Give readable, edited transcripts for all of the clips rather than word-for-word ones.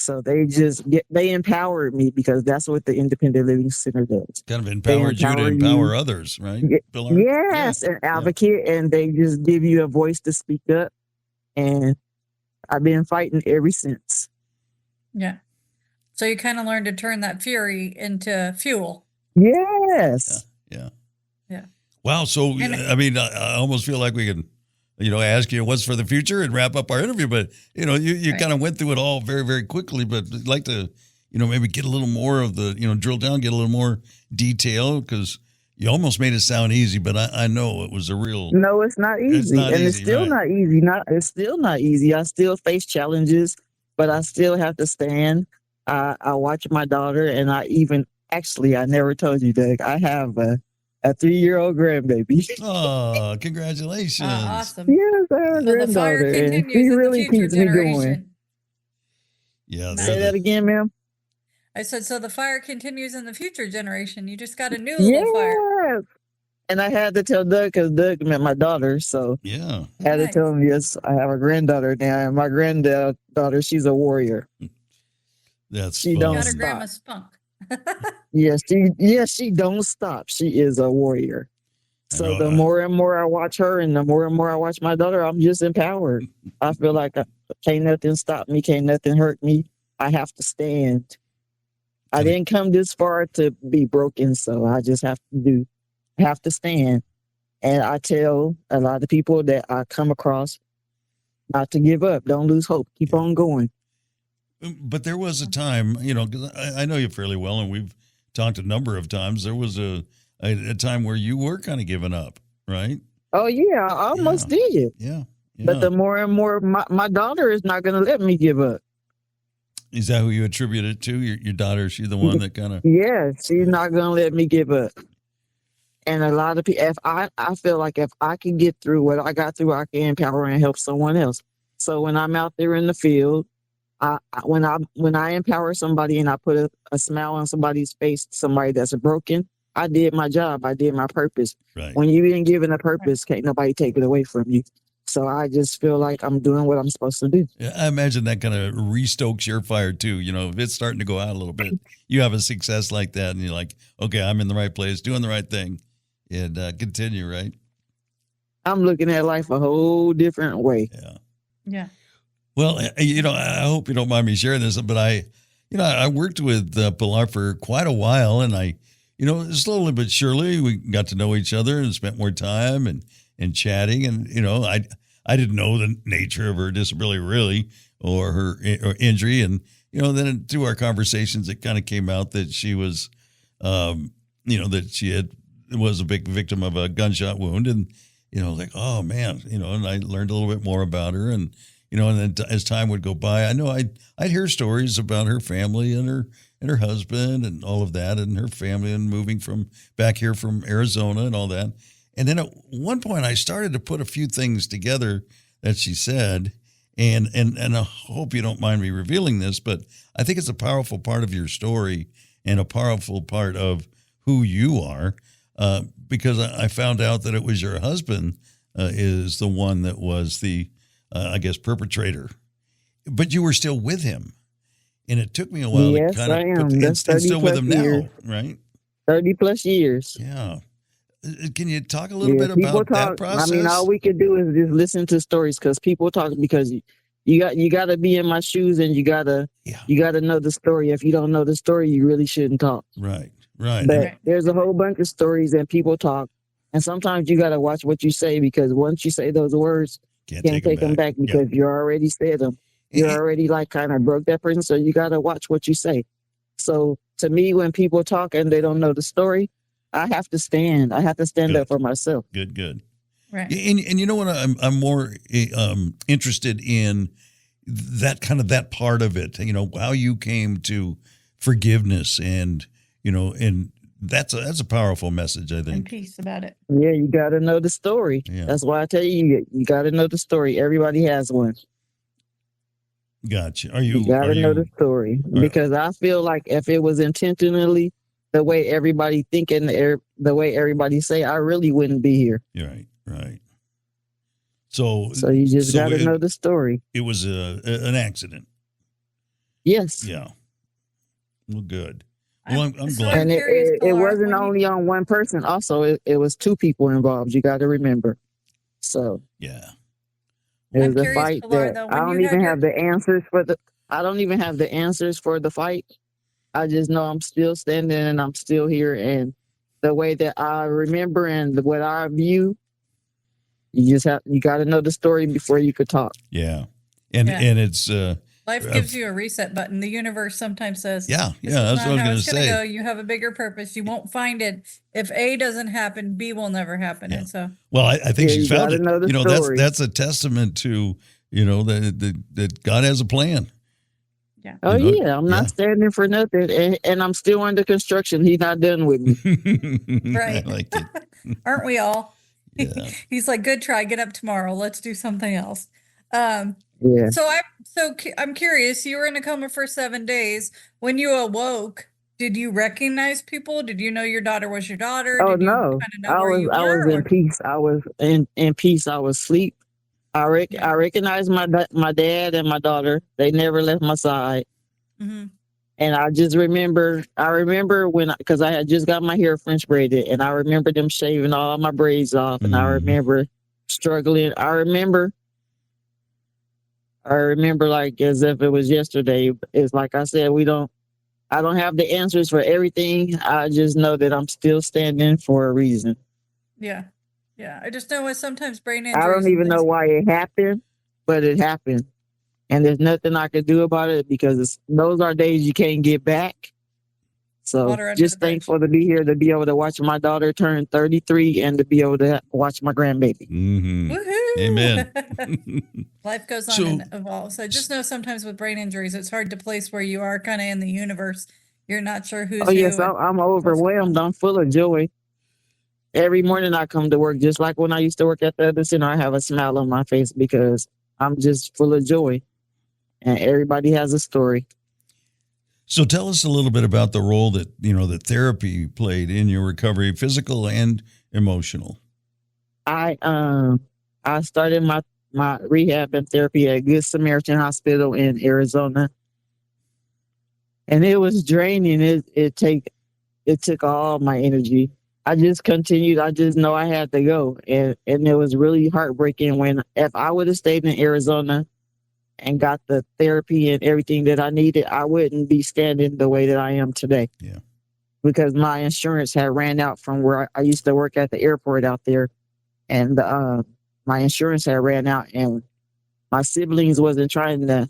So they empowered me because that's what the Independent Living Center does. Kind of They empowered you to empower empower you. others, right, Pilar? Yes, an advocate, and they just give you a voice to speak up. And I've been fighting ever since. Yeah. So you kind of learned to turn that fury into fuel. Yes. Yeah. Wow. So, I mean, I almost feel like we can, ask you what's for the future and wrap up our interview. But, you kind of went through it all very, very quickly. But I'd like to, maybe get a little more of the, drill down, get a little more detail, because you almost made it sound easy. But I know it was a real. No, it's not easy. It's not and easy, it's still right. not easy. It's still not easy. I still face challenges, but I still have to stand. I watch my daughter, and I never told you, Doug, I have a 3-year-old grandbaby. Oh, congratulations. Awesome. Yes, I have a So the fire granddaughter, and continues she in the really future keeps me going. generation. Yeah. Say that again, ma'am. I said, so the fire continues in the future generation. You just got a new little fire. Yes. And I had to tell Doug because Doug met my daughter, so Yeah. I had to tell him, yes, I have a granddaughter now, and my granddaughter, she's a warrior. She don't Got her stop. grandma's spunk. Yes, she don't stop. She is a warrior. So the more and more I watch her, and the more and more I watch my daughter, I'm just empowered. I feel like can't nothing stop me, can't nothing hurt me. I have to stand. I didn't come this far to be broken, so I just have to stand. And I tell a lot of people that I come across not to give up. Don't lose hope. Keep on going. But there was a time, because I know you fairly well, and we've talked a number of times. There was a time where you were kind of giving up, right? Oh, yeah, I almost did. Yeah. But the more and more, my daughter is not going to let me give up. Is that who you attribute it to? Your daughter? Is she the one that kind of? Yeah, she's not going to let me give up. And a lot of people, I feel like if I can get through what I got through, I can empower and help someone else. So when I'm out there in the field, when I empower somebody and I put a smile on somebody's face, somebody that's broken, I did my job. I did my purpose. Right. When you've been given a purpose, can't nobody take it away from you. So I just feel like I'm doing what I'm supposed to do. Yeah, I imagine that kind of restokes your fire too. If it's starting to go out a little bit, you have a success like that, and you're like, okay, I'm in the right place, doing the right thing, and continue, right? I'm looking at life a whole different way. Yeah. Well, I hope you don't mind me sharing this, but I worked with Pilar for quite a while, and slowly but surely we got to know each other and spent more time and chatting, and I didn't know the nature of her disability really, or her injury, and then through our conversations it kind of came out that she was, that she was a big victim of a gunshot wound, and like, oh man, and I learned a little bit more about her, and and then as time would go by, I know I'd hear stories about her family and her husband and all of that, and her family, and moving from back here from Arizona and all that. And then at one point I started to put a few things together that she said, and I hope you don't mind me revealing this, but I think it's a powerful part of your story and a powerful part of who you are, because I found out that it was your husband is the one that was the perpetrator, but you were still with him, and it took me a while Yes, to kind of I am. That's and still with him years. now, right? 30 plus years. Yeah. Can you talk a little bit about that process? I mean, all we could do is just listen to stories, because people talk, because you got to be in my shoes, and you got to know the story. If you don't know the story, you really shouldn't talk. Right. But there's a whole bunch of stories that people talk, and sometimes you got to watch what you say, because once you say those words, can't take them back, because you already said them. You already kind of broke that person, so you got to watch what you say. So to me, when people talk and they don't know the story, I have to stand. I have to stand up for myself. Good. Right. And you know what? I'm more interested in that part of it. How you came to forgiveness, and and that's a powerful message, I think. And peace about it. Yeah, you got to know the story. Yeah. That's why I tell you got to know the story. Everybody has one. Gotcha. You got to know the story, because I feel like if it was intentionally the way everybody think and the way everybody say, I really wouldn't be here. Right. So you just got to know the story. It was an accident. Yes. Yeah. Well, good. Well, I'm So glad. And curious, it Pilar, wasn't only on one person. Also, it was two people involved. You got to remember. So Yeah. it I'm was a curious, fight Pilar, that though, I when don't you had even your, have the answers for the. I don't even have the answers for the fight. I just know I'm still standing and I'm still here. And the way that I remember and what I view, you got to know the story before you could talk. Yeah. And Yeah. it's life gives you a reset button. The universe sometimes says, yeah, this yeah, is that's what I not was how gonna it's going to say. go. You have a bigger purpose. You won't find it. If A doesn't happen, B will never happen. Yeah. And so, Well, I think Yeah, she's you found gotta it. know the You know, story. that's a testament to, you know, that God has a plan. yeah. Oh You know? yeah, I'm Yeah. not standing for nothing, and I'm still under construction. He's not done with me. I Right. like it. Aren't we all? Yeah. He's like, good try. Get up tomorrow. Let's do something else. Yeah. I'm curious. You were in a coma for 7 days. When you awoke, did you recognize people? Did you know your daughter was your daughter? Oh Did you no, kind of know where you I was were? in peace. I was in peace. I was asleep. Yeah. I recognized my dad and my daughter. They never left my side. Mm-hmm. And I remember when, because I had just got my hair French braided, and I remember them shaving all my braids off, and I remember struggling. I remember like as if it was yesterday. It's like I said, I don't have the answers for everything. I just know that I'm still standing for a reason. Yeah. Yeah. I just know with sometimes brain I injuries don't and even know things. why it happened, but it happened. And there's nothing I could do about it because those are days you can't get back. So Water under the just bridge. thankful to be here, to be able to watch my daughter turn 33 and to be able to watch my grandbaby. Mm-hmm. Woohoo! Amen. Life goes on So- and evolves. I just know sometimes with brain injuries, it's hard to place where you are kind of in the universe. You're not sure who's Oh, yes, who. I'm overwhelmed. I'm full of joy. Every morning I come to work, just like when I used to work at the other center, I have a smile on my face because I'm just full of joy. And everybody has a story. So tell us a little bit about the role that, you know, that therapy played in your recovery, physical and emotional. I started my rehab and therapy at Good Samaritan Hospital in Arizona, and it was draining. It took all my energy. I just continued. I just know I had to go, and it was really heartbreaking when if I would have stayed in Arizona and got the therapy and everything that I needed, I wouldn't be standing the way that I am today. Yeah. Because my insurance had ran out from where I used to work at the airport out there, and my insurance had ran out, and my siblings wasn't trying to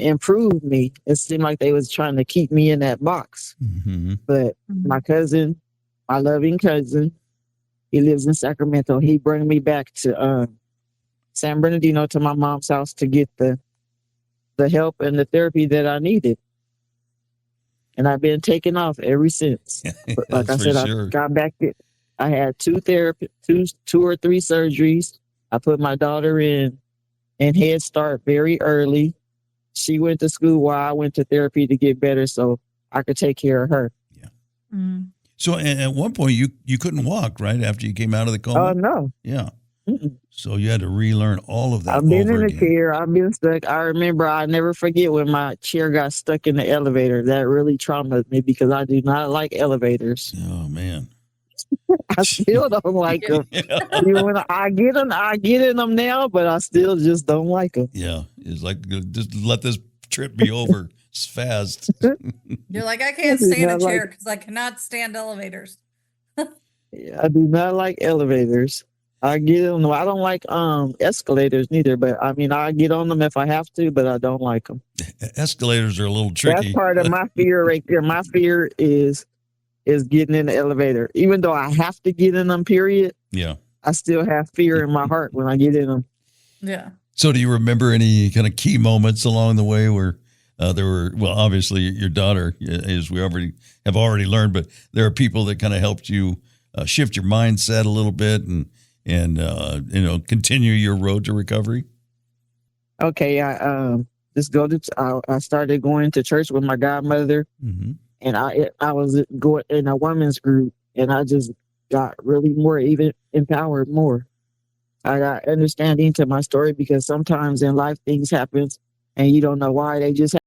improve me. It seemed like they was trying to keep me in that box. Mm-hmm. But my cousin, my loving cousin, he lives in Sacramento. He brought me back to San Bernardino to my mom's house to get the help and the therapy that I needed. And I've been taking off ever since. But like I That's said, for sure. I got back. I had two or three surgeries. I put my daughter in Head Start very early. She went to school while I went to therapy to get better so I could take care of her. So at one point you couldn't walk, right? After you came out of the coma? Oh, no. Yeah. Mm-mm. So you had to relearn all of that I've been over in a again. chair. I've been stuck. I remember, I never forget when my chair got stuck in the elevator. That really traumatized me because I do not like elevators. Oh, man. I still don't like them. Yeah. Even when I get in them now, but I still just don't like them. Yeah. It's like, just let this trip be over fast. You're like, I can't stay in a chair because I cannot stand elevators. I do not like elevators. I get on them. I don't like escalators neither, but I mean, I get on them if I have to, but I don't like them. Escalators are a little tricky. That's part of my fear right there. My fear is getting in the elevator. Even though I have to get in them, period, Yeah. I still have fear in my heart when I get in them. Yeah. So do you remember any kind of key moments along the way where there were, well, obviously your daughter, as we have already learned, but there are people that kind of helped you shift your mindset a little bit and continue your road to recovery? Okay, I started going to church with my godmother, Mm-hmm. and I was going in a women's group, and I just got really even empowered more. I got understanding to my story because sometimes in life things happen and you don't know why. They just